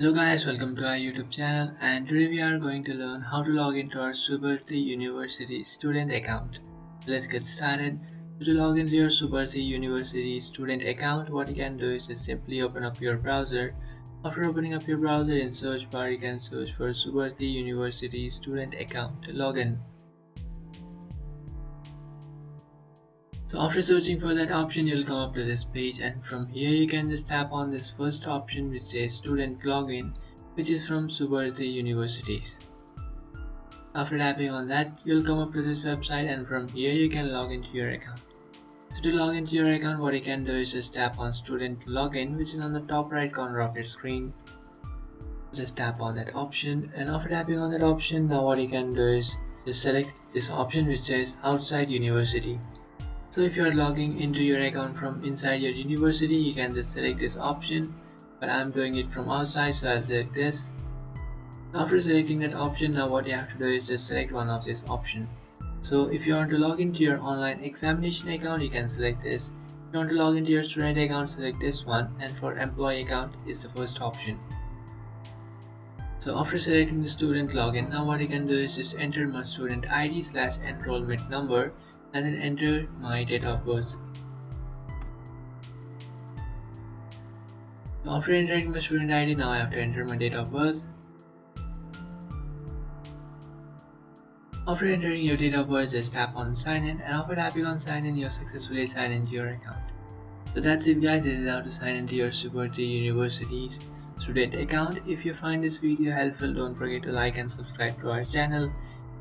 Hello guys, welcome to our YouTube channel, and today we are going to learn how to log into our Subharti University student account. So let's get started. So to log into your Subharti University student account, what you can do is just simply open up your browser. After opening up your browser, in search bar you can search for Subharti University student account login. So after searching for that option, you'll come up to this page, and from here you can just tap on this first option which says student login, which is from Subharti Universities. After tapping on that, you'll come up to this website, and from here you can log into your account. So to log into your account, what you can do is just tap on student login, which is on the top right corner of your screen. Just tap on that option, and after tapping on that option, now what you can do is just select this option which says outside university. So if you are logging into your account from inside your university, you can just select this option, but I'm doing it from outside, so I'll select this. After selecting that option, now what you have to do is just select one of this option. So if you want to log into your online examination account, you can select this. If you want to log into your student account, select this one, and for employee account is the first option. So after selecting the student login, now what you can do is just enter my student ID/enrollment number and then enter my date of birth. So after entering my student ID, now I have to enter my date of birth. After entering your date of birth, just tap on sign in, and after tapping on sign in, you're successfully signed into your account. So that's it guys, this is how to sign into your Subharti University's student account. If you find this video helpful, don't forget to like and subscribe to our channel.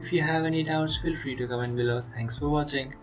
If you have any doubts, feel free to comment below. Thanks for watching.